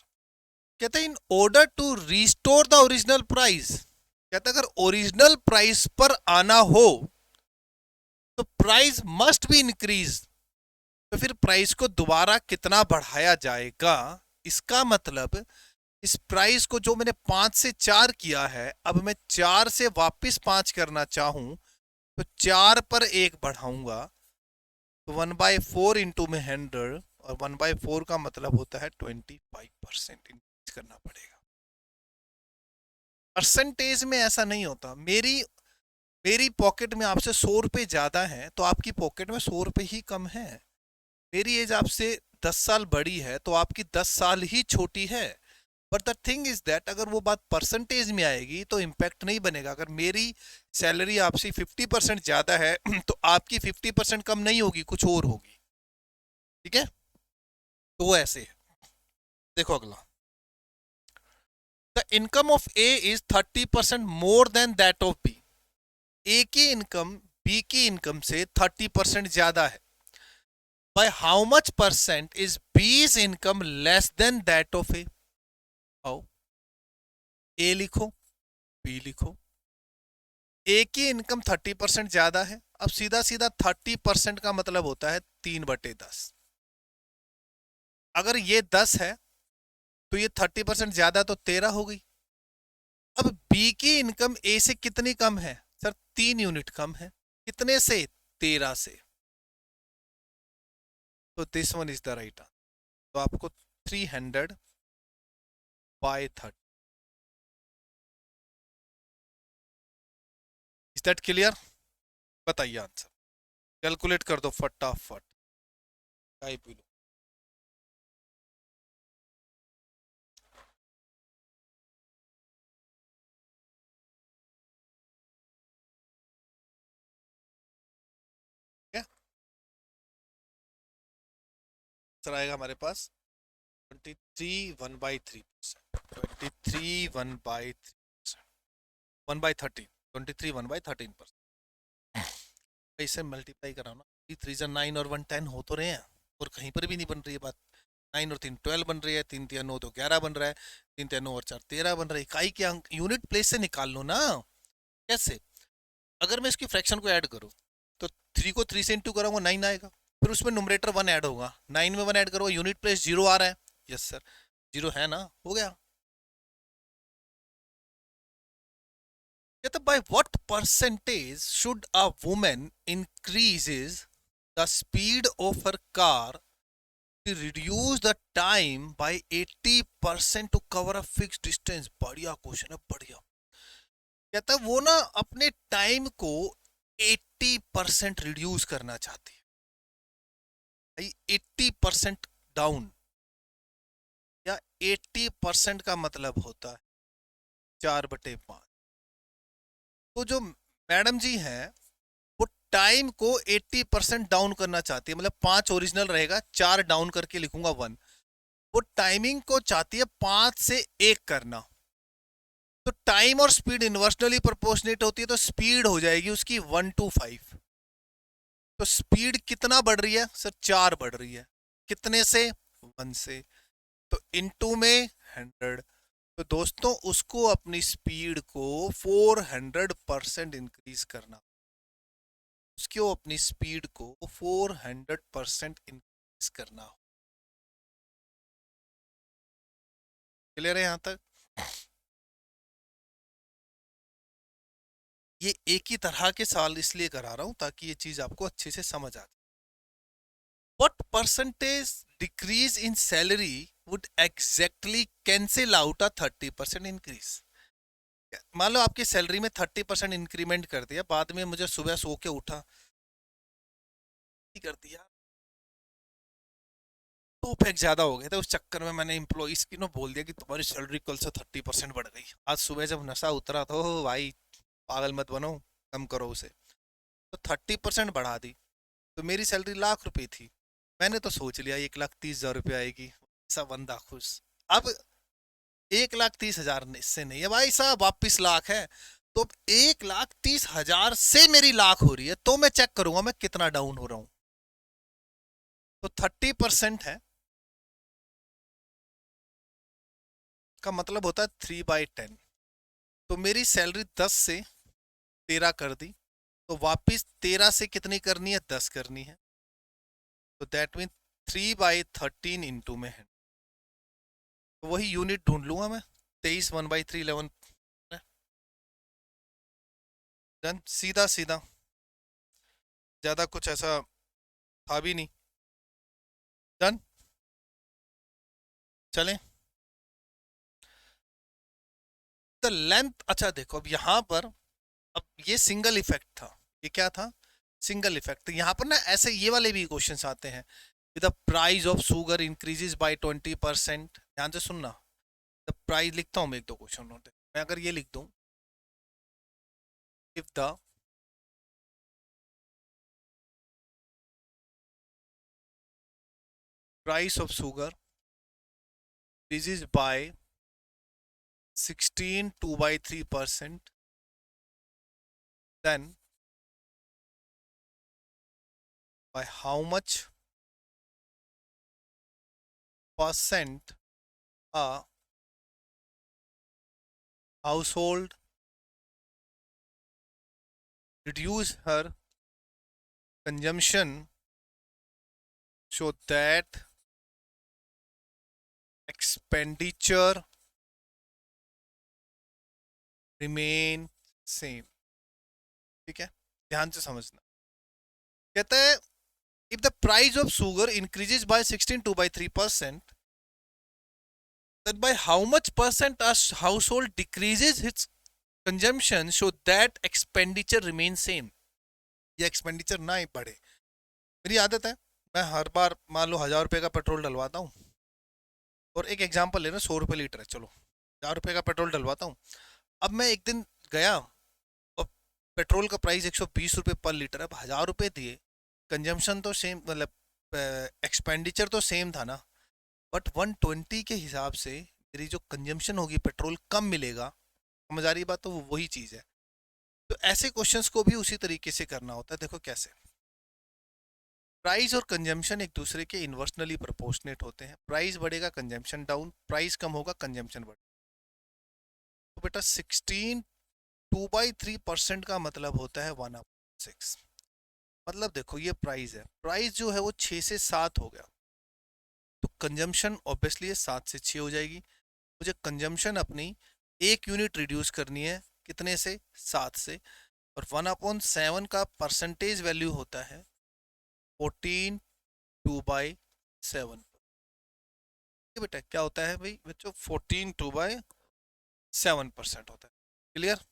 कहते हैं in order to restore the original price, कहते अगर ओरिजिनल प्राइस पर आना हो तो प्राइस मस्ट बी इंक्रीज। तो फिर प्राइस को दोबारा कितना बढ़ाया जाएगा, इसका मतलब इस प्राइस को जो मैंने 5 से 4 किया है, अब मैं 4 से वापस 5 करना चाहूं तो 4 पर 1 बढ़ाऊंगा, तो 1/4 इंटू में 100, और 1/4 का मतलब होता है 25% इंक्रीज करना पड़ेगा। परसेंटेज में ऐसा नहीं होता। मेरी मेरी पॉकेट में आपसे 100 रुपए ज्यादा है तो आपकी पॉकेट में 100 रुपए ही कम है। मेरी एज आपसे 10 साल बड़ी है तो आपकी 10 साल ही छोटी है। But the thing is that अगर वो बात परसेंटेज में आएगी तो इम्पैक्ट नहीं बनेगा। अगर मेरी सैलरी आपसे 50% ज्यादा है तो आपकी 50% कम नहीं होगी, कुछ और होगी। ठीक है, तो वो ऐसे है। देखो अगला, the income of A is 30% more than that of B. A की इनकम बी की इनकम से 30% ज्यादा है। By how much percent is B's income less than that of A. How, A लिखो, बी लिखो। ए की इनकम 30% ज्यादा है। अब सीधा सीधा 30% का मतलब होता है 3/10। अगर ये 10 है तो ये 30% ज्यादा तो 13 हो गई। अब बी की इनकम ए से कितनी कम है सर, 3 यूनिट कम है। कितने से, 13 से। तो this one is the right answer. तो आपको 300/30। Is that clear? बताइए आंसर, कैलकुलेट कर दो फटाफट। चाय पी लो। क्या आंसर आएगा हमारे पास? 23 1/3%। 23 1/3%। 1/13। 23 1/13%। इसे मल्टीप्लाई कराओ ना। 3 3 9 और 1 10 हो तो रहे हैं, और कहीं पर भी नहीं बन रही है बात। 9 और 3 12 बन रही है, 3 3 9 तो 11 बन रहा है, 3 3 9 और 4 13 बन रहा है। इकाई के अंक यूनिट प्लेस से निकाल लो ना। कैसे? अगर मैं इसकी फ्रैक्शन को ऐड करूं तो 3 को 3 से इंटू करूंगा 9 आएगा, फिर उसमें नुमरेटर 1 ऐड होगा, 9 में 1 ऐड करूंगा, यूनिट प्लेस 0 आ रहा है। यस सर, 0 है ना, हो गया। कहते by what percentage should a woman increases the speed of her car to reduce the time by 80% to cover a fixed distance? बढ़िया क्वेश्चन है, बढ़िया। कहता है वो ना अपने टाइम को 80% रिड्यूस करना चाहती है। 80% डाउन, या 80% का मतलब होता है 4/5। तो जो मैडम जी हैं वो टाइम को 80% डाउन करना चाहती है, मतलब 5 ओरिजिनल रहेगा, 4 डाउन करके लिखूंगा 1। वो टाइमिंग को चाहती है 5 से 1 करना। तो टाइम और स्पीड इनवर्सनली प्रोपोर्शनेट होती है, तो स्पीड हो जाएगी उसकी 1/5। तो स्पीड कितना बढ़ रही है सर, 4 बढ़ रही है। कितने से, 1 से। तो इनटू में 100। तो दोस्तों उसको अपनी स्पीड को 400% इंक्रीज करना, उसको अपनी स्पीड को 400% इंक्रीज करना। क्लियर है यहां तक? ये एक ही तरह के सवाल इसलिए करा रहा हूं ताकि ये चीज आपको अच्छे से समझ आ जाए। What percentage decrease in salary would exactly cancel out a 30% increase? मान लो आपकी सैलरी में 30% इंक्रीमेंट कर दिया, बाद में मुझे सुबह सो के उठा कर दिया, तो पैक ज्यादा हो गया था, उस चक्कर में मैंने इम्प्लॉइज की नो बोल दिया कि तुम्हारी सैलरी कल से 30% बढ़ गई। आज सुबह जब नशा उतरा तो भाई पागल मत बनो, कम करो उसे। तो 30% बढ़ा दी, तो मेरी सैलरी 1,00,000 रुपए थी, मैंने तो सोच लिया 1,30,000 रुपये आएगी, सब बंदा खुश। अब 1,30,000 से नहीं है भाई साहब, वापिस लाख है। तो 1,30,000 से मेरी लाख हो रही है, तो मैं चेक करूंगा मैं कितना डाउन हो रहा हूं। तो 30% है, का मतलब होता है 3/10। तो मेरी सैलरी 10 से 13 कर दी, तो वापिस 13 से कितनी करनी है, 10 करनी है। तो दैट मीन 3/13 इंटू में है। तो वही यूनिट ढूंढ लूंगा मैं, 23 1/3 11। डन, सीधा सीधा, ज्यादा कुछ ऐसा था भी नहीं। डन, चलें। द लेंथ, अच्छा देखो अब यहां पर, अब ये सिंगल इफेक्ट था, ये क्या था, सिंगल इफेक्ट। यहाँ पर ना ऐसे ये वाले भी क्वेश्चंस आते हैं, the price of sugar increases by 20%। ध्यान से सुनना, द प्राइस लिखता हूँ मैं, एक दो क्वेश्चन होते हैं। मैं अगर ये लिख दूं, if the price of sugar increases by 16 2/3%, then by how much percent a household reduce her consumption so that expenditure remain same। ठीक है, ध्यान से समझना। कहते हैं if the price of sugar increases by 16 2/3%, then by how much percent a household decreases its consumption so that expenditure remains same। ये expenditure ना ही बढ़े। मेरी आदत है, मैं हर बार मान लो 1,000 रुपये का पेट्रोल डलवाता हूँ, और एक एग्जांपल लेना, 100 रुपये लीटर है, चलो 1,000 रुपये का पेट्रोल डलवाता हूँ। अब मैं एक दिन गया और पेट्रोल का प्राइस 120 रुपये पर लीटर है, अब 1,000 रुपये दिए, कंजम्पशन तो सेम, मतलब एक्सपेंडिचर तो सेम था ना, बट 120 के हिसाब से मेरी जो कंजम्पशन होगी पेट्रोल कम मिलेगा। समझ आ रही बात, तो वो वही चीज़ है। तो ऐसे क्वेश्चंस को भी उसी तरीके से करना होता है। देखो कैसे, प्राइस और कंजम्पशन एक दूसरे के इन्वर्सनली प्रोपोर्शनेट होते हैं। प्राइस बढ़ेगा कंजम्पशन डाउन, प्राइस कम होगा कंजम्पशन बढ़ेगा। तो बेटा 16 2/3% का मतलब होता है 1/6। मतलब देखो ये प्राइस है, प्राइस जो है वो 6 से 7 हो गया, तो कंजम्पशन ऑब्वियसली 7 से 6 हो जाएगी। मुझे कंजम्पशन अपनी 1 यूनिट रिड्यूस करनी है, कितने से, 7 से। और 1/7 का परसेंटेज वैल्यू होता है 14 2/7। ये बेटा क्या होता है भाई बच्चों, 14 2/7% होता है। क्लियर,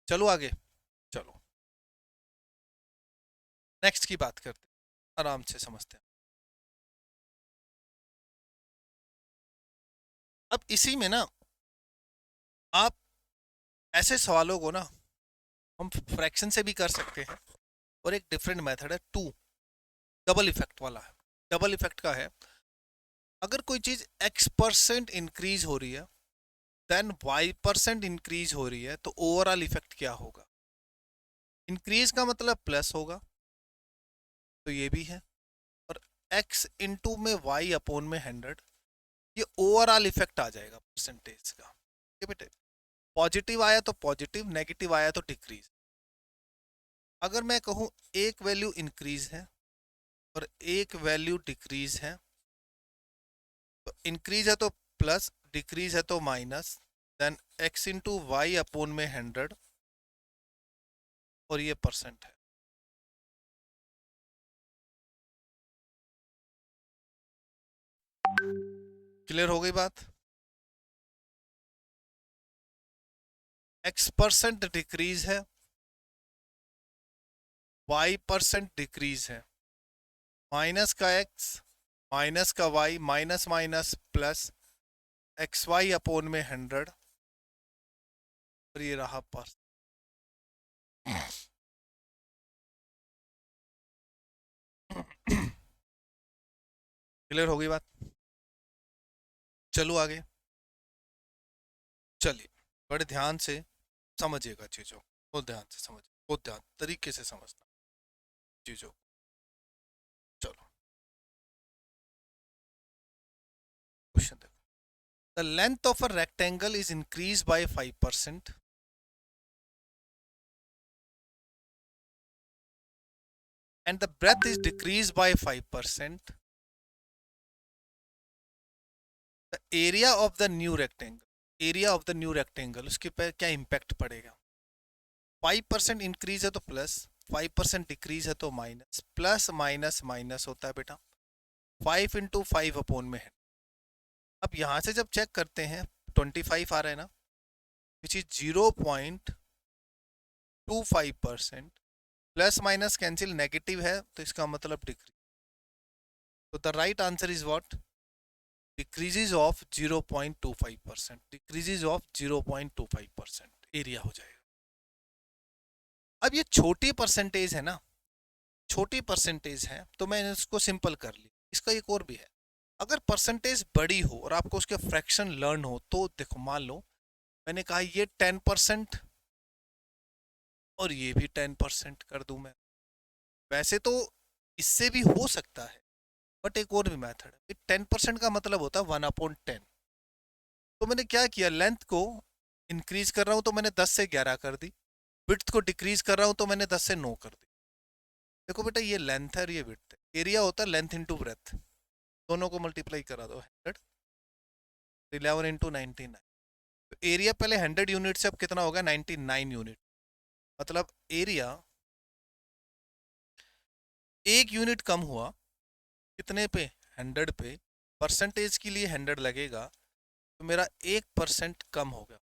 चलो आगे, चलो नेक्स्ट की बात करते हैं, आराम से समझते हैं। अब इसी में ना आप ऐसे सवालों को ना हम फ्रैक्शन से भी कर सकते हैं, और एक डिफरेंट मेथड है, टू, डबल इफेक्ट वाला है। डबल इफेक्ट का है, अगर कोई चीज x% इंक्रीज हो रही है, देन y% इंक्रीज हो रही है, तो ओवरऑल इफेक्ट क्या होगा। इंक्रीज का मतलब प्लस होगा, तो ये भी है। और x इंटू में y अपोन में 100, ये ओवरऑल इफेक्ट आ जाएगा परसेंटेज का। ये बेटे पॉजिटिव आया तो पॉजिटिव, नेगेटिव आया तो डिक्रीज। अगर मैं कहूँ एक वैल्यू इंक्रीज है और एक वैल्यू डिक्रीज है, तो इंक्रीज है तो प्लस, डिक्रीज है तो minus, then x into y upon में 100, और ये परसेंट है। क्लियर हो गई बात। x% डिक्रीज है, y% डिक्रीज है, माइनस का x, माइनस का y, minus minus plus, XY upon में 100, और ये रहा पर। क्लियर हो गई बात? चलो आगे। चलिए, बड़े ध्यान से समझिएगा चीज़ों को, बहुत ध्यान से समझिए, बहुत ध्यान तरीके से समझना चीज़ों को। चलो, क्वेश्चन देखो। The length of a rectangle is increase by 5% and the breadth is decreased by 5%. The area of the new rectangle, area of the new rectangle, उसके पे क्या इम्पैक्ट पड़ेगा? 5% इंक्रीज है तो प्लस, 5% डिक्रीज है तो माइनस, प्लस माइनस माइनस होता है बेटा, 5 × 5 अपॉन में है। अब यहां से जब चेक करते हैं 25 आ रहा है ना, which is 0.25%, plus minus cancel, negative है तो इसका मतलब डिक्रीज। तो the right answer is what? Decreases of 0.25%, decreases of 0.25% area हो जाएगा। अब ये छोटी परसेंटेज है ना, छोटी परसेंटेज है तो मैंने इसको सिंपल कर ली। इसका एक और भी है, अगर परसेंटेज बड़ी हो और आपको उसके फ्रैक्शन लर्न हो तो देखो, मान लो मैंने कहा ये 10% और ये भी 10% कर दूं मैं, वैसे तो इससे भी हो सकता है, बट एक और भी मेथड है। 10% का मतलब होता है 1/10। तो मैंने क्या किया, लेंथ को इंक्रीज कर रहा हूं तो मैंने 10 से 11 कर दी, विड्थ को डिक्रीज कर रहा हूं तो मैंने 10 से 9 कर दी। देखो बेटा, ये लेंथ है और ये विड्थ है, एरिया होता है लेंथ इंटू ब्रेथ, दोनों को मल्टीप्लाई करा दो, 100 11 × 99। तो एरिया पहले 100 यूनिट से अब कितना होगा, 99 यूनिट। मतलब एरिया 1 यूनिट कम हुआ, कितने पे, 100 पे। परसेंटेज के लिए 100 लगेगा तो मेरा 1% कम हो गया।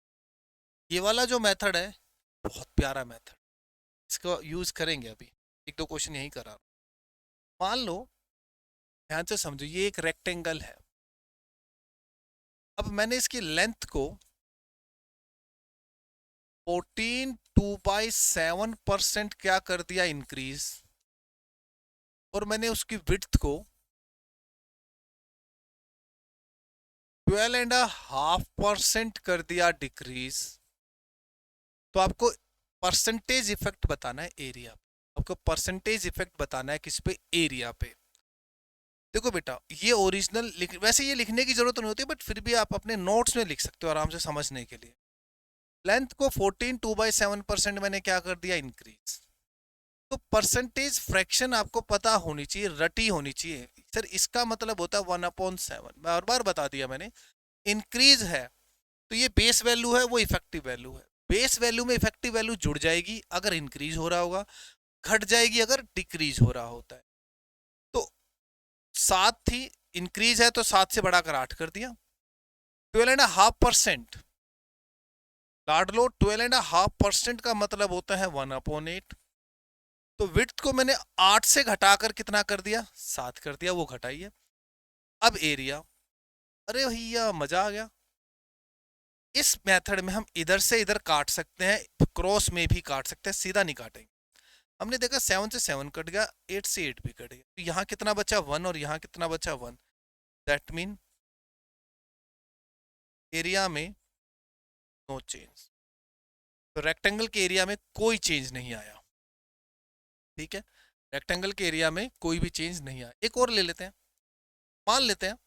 ये वाला जो मेथड है बहुत प्यारा मेथड, इसको यूज करेंगे अभी, एक दो क्वेश्चन यही करा। मान लो, ध्यान से समझो, ये एक रेक्टेंगल है। अब मैंने इसकी लेंथ को 14/2/7% क्या कर दिया, इंक्रीज, और मैंने उसकी विड्थ को 12.5% कर दिया डिक्रीज। तो आपको परसेंटेज इफेक्ट बताना है एरिया पे, आपको परसेंटेज इफेक्ट बताना है किस पे, एरिया पे। देखो बेटा, ये ओरिजिनल वैसे ये लिखने की जरूरत नहीं होती, बट फिर भी आप अपने नोट्स में लिख सकते हो आराम से समझने के लिए। लेंथ को 14/2/7% मैंने क्या कर दिया, इंक्रीज। तो परसेंटेज फ्रैक्शन आपको पता होनी चाहिए, रटी होनी चाहिए। सर इसका मतलब होता है 1/7, बार बार बता दिया मैंने। इंक्रीज है तो ये बेस वैल्यू है, वो इफेक्टिव वैल्यू है। बेस वैल्यू में इफेक्टिव वैल्यू जुड़ जाएगी अगर इंक्रीज हो रहा होगा, घट जाएगी अगर डिक्रीज हो रहा होता है। तो 7 थी, इंक्रीज है तो 7 से बढ़ाकर 8 कर दिया। 12.5%, लाड लो, 12.5% का मतलब होता है 1/8। तो विड्थ को मैंने 8 से घटाकर कितना कर दिया, 7 कर दिया, वो घटाइए। अब एरिया, अरे भैया मजा आ गया। इस मेथड में हम इधर से इधर काट सकते हैं, क्रॉस में भी काट सकते हैं, सीधा नहीं काटेंगे। हमने देखा 7 से 7 कट गया, 8 से 8 भी कट गया, तो यहाँ कितना बचा, 1, और यहाँ कितना बचा, 1। दैट मीन एरिया में नो चेंज। तो रेक्टेंगल के एरिया में कोई चेंज नहीं आया, ठीक है, रेक्टेंगल के एरिया में कोई भी चेंज नहीं आया। एक और ले लेते हैं, मान लेते हैं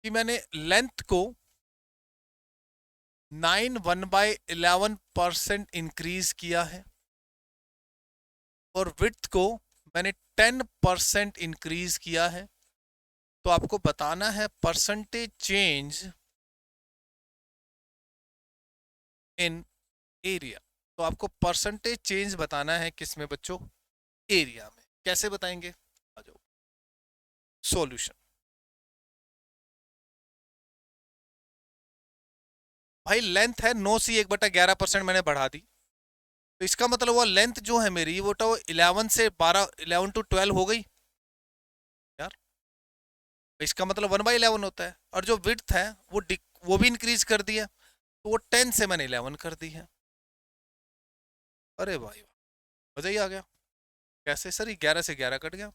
कि मैंने लेंथ को 9 1/11% इंक्रीज किया है और विड्थ को मैंने 10% इंक्रीज किया है। तो आपको बताना है परसेंटेज चेंज इन एरिया। तो आपको परसेंटेज चेंज बताना है किसमें बच्चों, एरिया में। कैसे बताएंगे, आ जाओ, सॉल्यूशन। भाई लेंथ है 9 से 1/11% मैंने बढ़ा दी, तो इसका मतलब हुआ लेंथ जो है मेरी वो तो 11 से 12, 11 to 12 हो गई यार। इसका मतलब 1/11 होता है, और जो विड्थ है वो भी इंक्रीज कर दिया, तो वो 10 से मैंने 11 कर दी है। अरे भाई मजा ही आ गया। कैसे सर, 11 से 11 कट गया,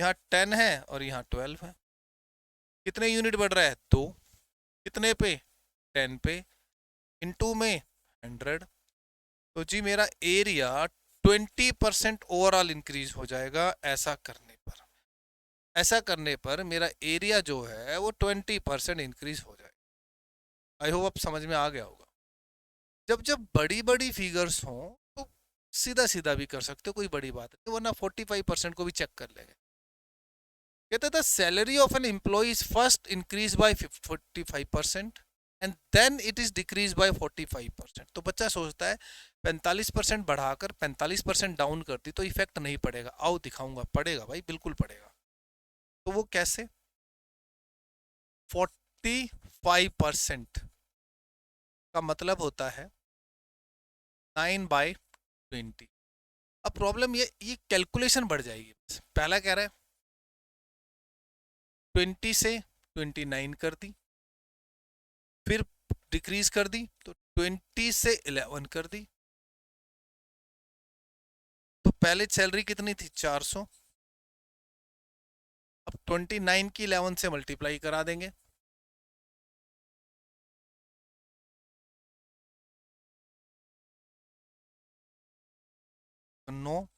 यहाँ 10 है और यहाँ 12 है। कितने यूनिट बढ़ रहा है? 2। कितने पे? 10 पे। इनटू में 100। तो जी मेरा एरिया 20% ओवरऑल इंक्रीज हो जाएगा ऐसा करने पर। ऐसा करने पर मेरा एरिया जो है वो 20% इंक्रीज हो जाएगा। आई होप अब समझ में आ गया होगा। जब जब बड़ी बड़ी फिगर्स हों तो सीधा सीधा भी कर सकते हो, कोई बड़ी बात नहीं, वरना 45% को भी चेक कर लेंगे। कहते थे salary of an employee is first increase by 45% and then it is decrease by 45%। तो बच्चा सोचता है 45% बढ़ाकर 45% डाउन कर दी तो इफेक्ट नहीं पड़ेगा। आओ दिखाऊंगा, पड़ेगा भाई, बिल्कुल पड़ेगा। तो वो कैसे? 45% का मतलब होता है 9/20। अब प्रॉब्लम ये कैलकुलेशन बढ़ जाएगी। पहला कह रहा है 20 से 29 कर दी, फिर डिक्रीज कर दी तो 20 से 11 कर दी। तो पहले सैलरी कितनी थी? 400। अब 29 की 11 से मल्टीप्लाई करा देंगे। तो 9,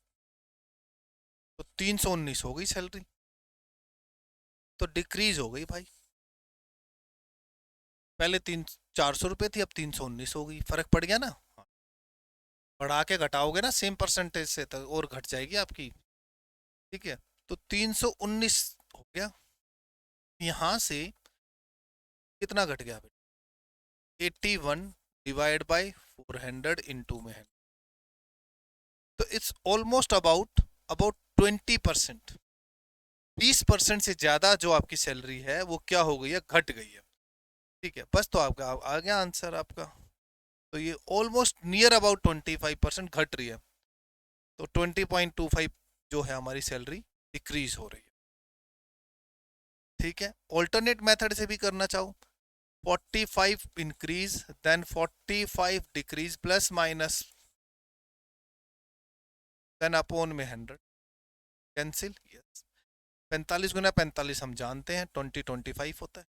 तो 319 हो गई सैलरी। तो डिक्रीज हो गई भाई। पहले 400 रुपए थी, अब 319 हो गई। फर्क पड़ गया ना? हाँ। बढ़ा के घटाओगे ना सेम परसेंटेज से तो और घट जाएगी आपकी। ठीक है, तो 319 हो गया। यहां से कितना घट गया बेटा? 81 डिवाइड बाय 400 इंटू में है। तो इट्स ऑलमोस्ट अबाउट 20%। 20% से ज्यादा जो आपकी सैलरी है वो क्या हो गई है? घट गई है। ठीक है, बस तो आपका आ गया आंसर आपका। तो ये ऑलमोस्ट नियर अबाउट 25% घट रही है। तो 20.25 जो है हमारी सैलरी डिक्रीज हो रही है। ठीक है, ऑल्टरनेट मेथड से भी करना चाहो, 45 increase then 45 decrease plus minus then upon में 100 कैंसिल। यस, 45 गुना 45 हम जानते हैं 20/25 होता है,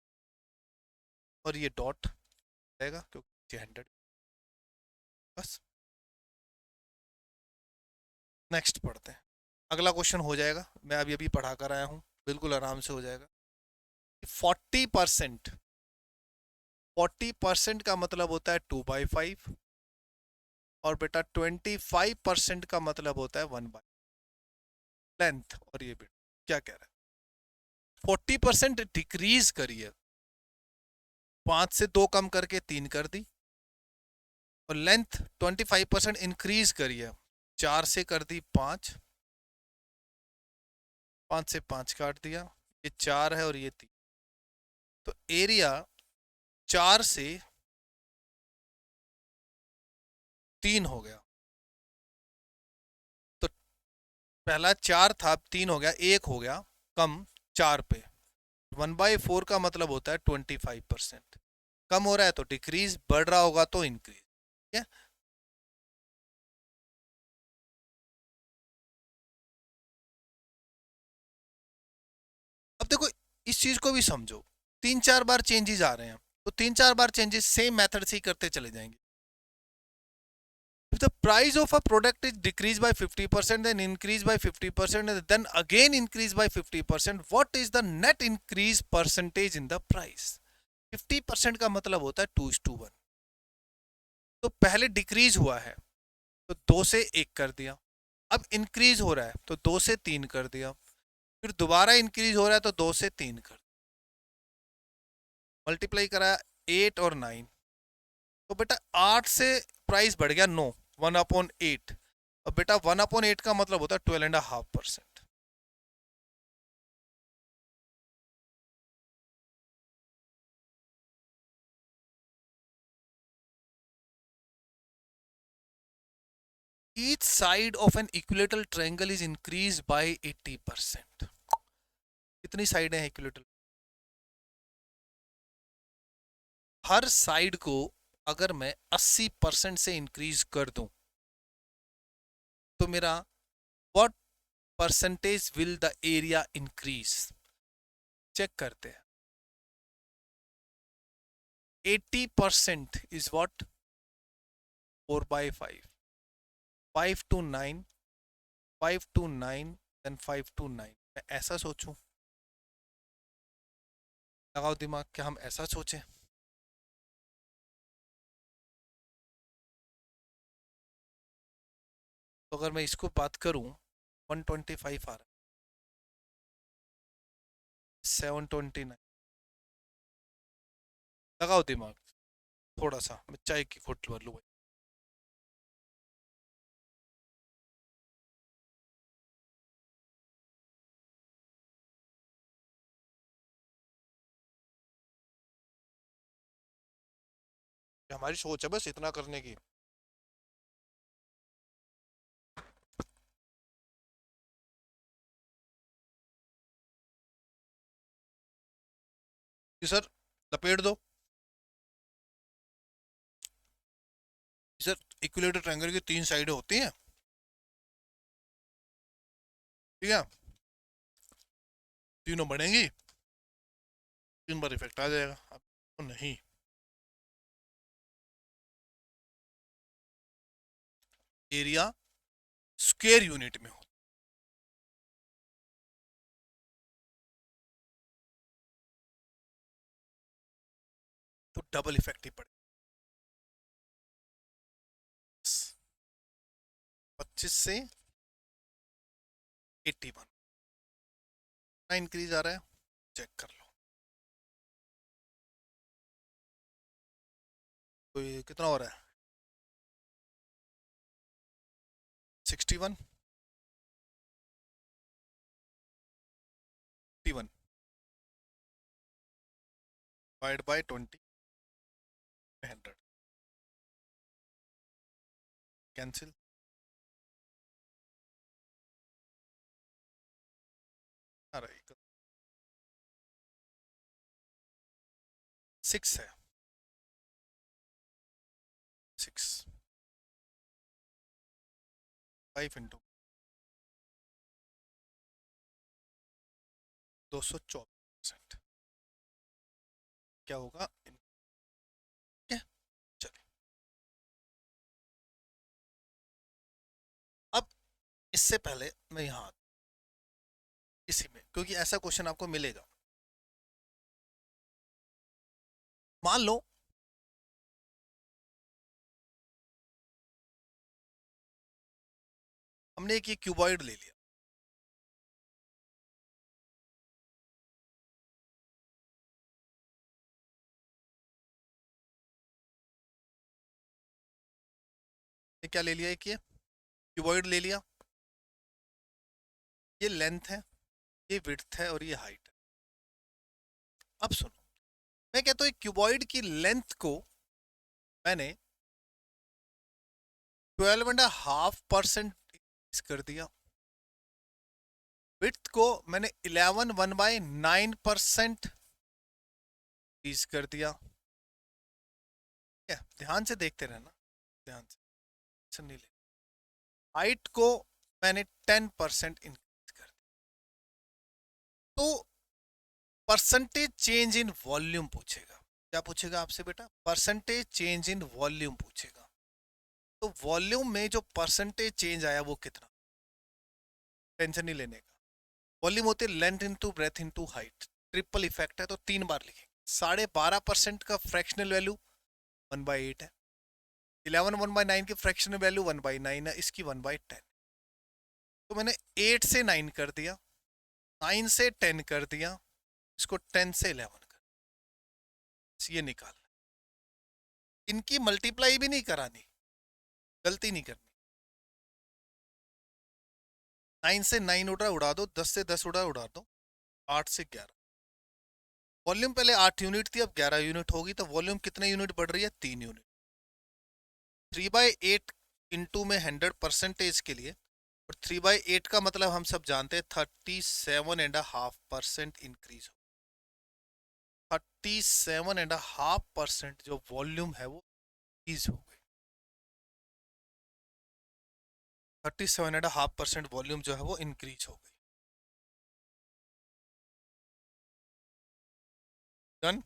और ये डॉट रहेगा क्योंकि 100। बस नेक्स्ट पढ़ते हैं। अगला क्वेश्चन हो जाएगा, मैं अभी अभी पढ़ा कर आया हूँ, बिल्कुल आराम से हो जाएगा। 40%, 40% का मतलब होता है 2/5, और बेटा 25% का मतलब होता है 1/, लेंथ। और ये बेटा क्या कह रहा है? 40% डिक्रीज करिए, 5 से 2 कम करके 3 कर दी। और लेंथ 25% इंक्रीज करिए, 4 से कर दी 5, 5 से 5 काट दिया, ये 4 है और ये 3। तो एरिया 4 से 3 हो गया। तो पहला 4 था, अब 3 हो गया, 1 हो गया कम 4 पे। 1/4 का मतलब होता है 25%। कम हो रहा है तो डिक्रीज, बढ़ रहा होगा तो इंक्रीज। ठीक है, अब देखो इस चीज को भी समझो। 3-4 बार चेंजेस आ रहे हैं, तो 3-4 बार चेंजेस सेम मेथड से ही करते चले जाएंगे। If the price of a product is decreased by 50%, then increase by 50%, and then again increase by 50%, what is the net increase percentage in the price? 50% का मतलब होता है 2:1। तो पहले डिक्रीज हुआ है तो 2 से 1 कर दिया, अब इंक्रीज हो रहा है तो 2 से 3 कर दिया, फिर दोबारा इंक्रीज हो रहा है तो 2 से 3 कर, मल्टीप्लाई कराया 8 और 9। तो बेटा 8 से प्राइस बढ़ गया 9, 1/8। और बेटा 1/8 का मतलब होता है 12.5%। Each side of an equilateral triangle is increased by 80%। कितनी साइडें हैं इक्विलेटरल? हर साइड को अगर मैं 80% से इंक्रीज कर दूं तो मेरा what percentage will the area increase? Check करते हैं. 80% is what? 4/5. 5 to 9. 5 to 9. Then 5 to 9. मैं ऐसा सोचूं? लगाओ दिमाग, क्या हम ऐसा सोचें? तो अगर मैं इसको बात करूं, 125 आ रहा है, 729. लगाओ दिमाग थोड़ा सा, मैं चाय की घुट भर लूँ. हमारी सोच है बस इतना करने की. कि सर लपेट दो. सर इक्विलेटर ट्रायंगल की 3 साइडें होती हैं, ठीक है, तीनों बनेंगी, 3 बार इफेक्ट आ जाएगा. अब तो नहीं, एरिया स्क्वायर यूनिट में हो तो डबल इफेक्ट ही पड़ेगा. 25 से 81 ना इंक्रीज आ रहा है, चेक कर लो. तो ये कितना हो रहा है? 61, 51 डिवाइड बाय 20, 100 कैंसिल. आ रहा है 6 है, 6 5 इंटू 224%. क्या होगा? क्या? चलिए अब इससे पहले मैं यहाँ इसी में, क्योंकि ऐसा क्वेश्चन आपको मिलेगा. मान लो हमने एक ये क्यूबॉइड ले लिया, ये क्या ले लिया, एक ये क्यूबॉइड ले लिया, ये लेंथ है, ये विड्थ है और ये हाइट है. अब सुनो, मैं कहता हूँ एक क्यूबॉइड की लेंथ को मैंने 12.5% कर दिया, विड्थ को मैंने 11/1/9% कर दिया. क्या? ध्यान से देखते रहना, ध्यान से नहीं ले. हाइट को मैंने 10% इंक्रीज कर दिया. तो परसेंटेज चेंज इन वॉल्यूम पूछेगा. क्या पूछेगा आपसे बेटा? परसेंटेज चेंज इन वॉल्यूम पूछेगा. तो वॉल्यूम में जो परसेंटेज चेंज आया वो कितना? टेंशन नहीं लेने का. वॉल्यूम होती है length into breadth into height, triple effect है तो 3 बार लिखेंगे. 12.5% का फ्रैक्शनल वैल्यू 1/8 है. 11/1/9 की फ्रैक्शनल वैल्यू 1/9 है, इसकी 1/10. तो मैंने 8 से 9 कर दिया, 9 से 10 कर दिया, इसको 10 से 11 कर, ये निकाल. इनकी मल्टीप्लाई भी नहीं करानी, गलती नहीं करनी. 9 से 9 उड़ा दो, 10 से 10 उड़ा दो, 8 से 11. वॉल्यूम पहले 8 यूनिट थी, अब 11 यूनिट होगी, तो वॉल्यूम कितने यूनिट बढ़ रही है? 3 यूनिट. 3/8 इंटू में 100% के लिए, और 3/8 का मतलब हम सब जानते हैं 37.5% इंक्रीज. 37.5% जो वॉल्यूम है वो इंक्रीज हो गई. 37.5% वॉल्यूम जो है वो इंक्रीज हो गई। डन।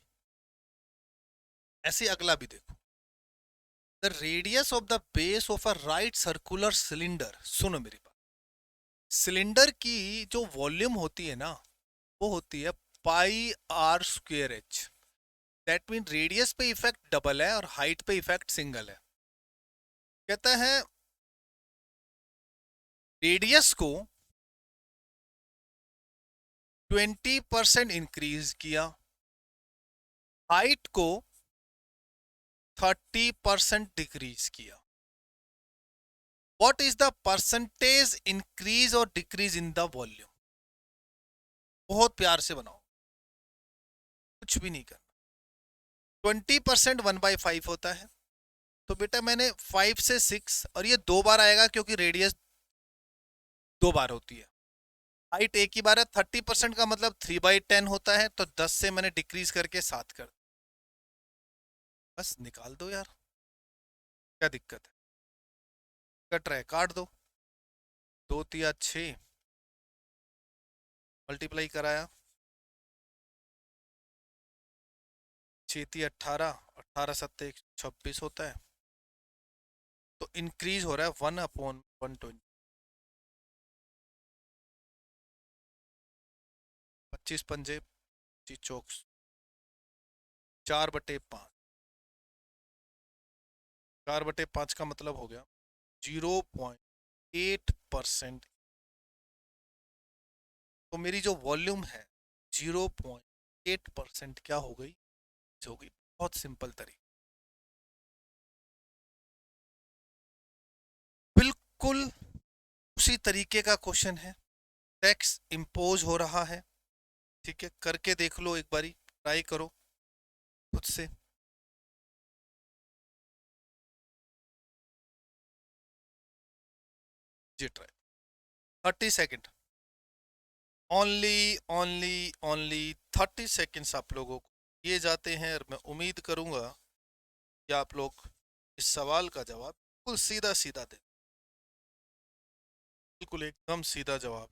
ऐसे अगला भी देखो, the radius of the base of a right circular cylinder. सुनो मेरी बात, सिलेंडर की जो वॉल्यूम होती है ना, वो होती है pi r square h. That mean radius पे इफेक्ट डबल है और हाइट पे इफेक्ट सिंगल है। कहता है रेडियस को 20% इंक्रीज किया, हाइट को 30% डिक्रीज किया। What is the percentage increase और डिक्रीज इन द वॉल्यूम? बहुत प्यार से बनाओ, कुछ भी नहीं करना। 20% 1/5 होता है, तो बेटा मैंने 5 से 6, और ये 2 बार आएगा क्योंकि रेडियस 2 बार होती है। हाइट एक ही बार है, 30% का मतलब 3/10 होता है, तो 10 से मैंने डिक्रीज करके 7 कर, बस निकाल दो यार, क्या दिक्कत है? कट रहा है, काट दो। 2 तिया 6, मल्टीप्लाई कराया, 6 तिया 18, 18 × 7 = 26 होता है। तो इंक्रीज हो रहा है 1/120, 25 पंजे 25 चौक 4/5, 4/5 का मतलब हो गया 0.8%। तो मेरी जो वॉल्यूम है 0.8% क्या हो गई? हो गई। बहुत सिंपल तरीका, बिल्कुल उसी तरीके का क्वेश्चन है। टैक्स इम्पोज हो रहा है, ठीक है, करके देख लो एक बारी, ट्राई करो खुद से। जी try, 30 second, only only only 30 seconds आप लोगों को दिए जाते हैं, और मैं उम्मीद करूंगा कि आप लोग इस सवाल का जवाब बिल्कुल सीधा सीधा दें, बिल्कुल एकदम सीधा जवाब।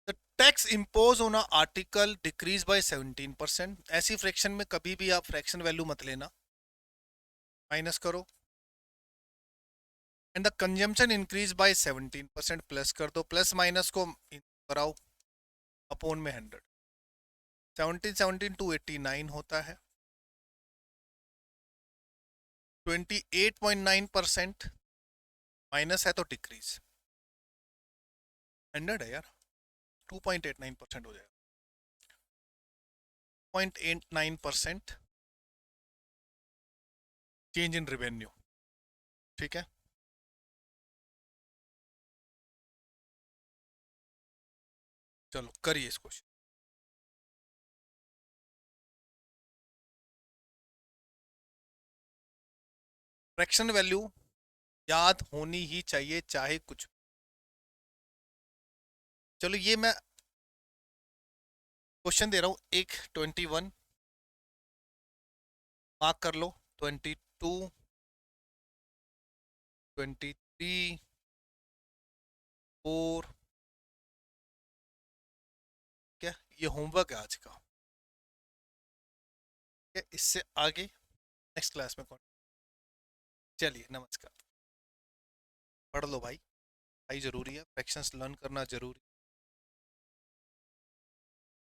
The tax impose on article decrease by 17%। ऐसी फ्रैक्शन में कभी भी आप फ्रैक्शन वैल्यू मत लेना, माइनस करो। And the consumption increase by 17%, plus कर दो, प्लस माइनस को कराओ, अपोन में 100, 17 होता है। 28.9% माइनस है तो डिक्रीज, 100 है यार, 2.89% हो जाएगा, 0.89% चेंज इन रेवेन्यू, ठीक है। चलो करिए इस क्वेश्चन। फ्रैक्शन वैल्यू याद होनी ही चाहिए, चाहे कुछ। चलो ये मैं क्वेश्चन दे रहा हूं, एक 21 मार्क कर लो, 22, 23, 4, क्या ये होमवर्क है आज का? है, इससे आगे नेक्स्ट क्लास में चलिए नमस्कार। पढ़ लो भाई, भाई जरूरी है, फ्रैक्शंस लर्न करना जरूरी।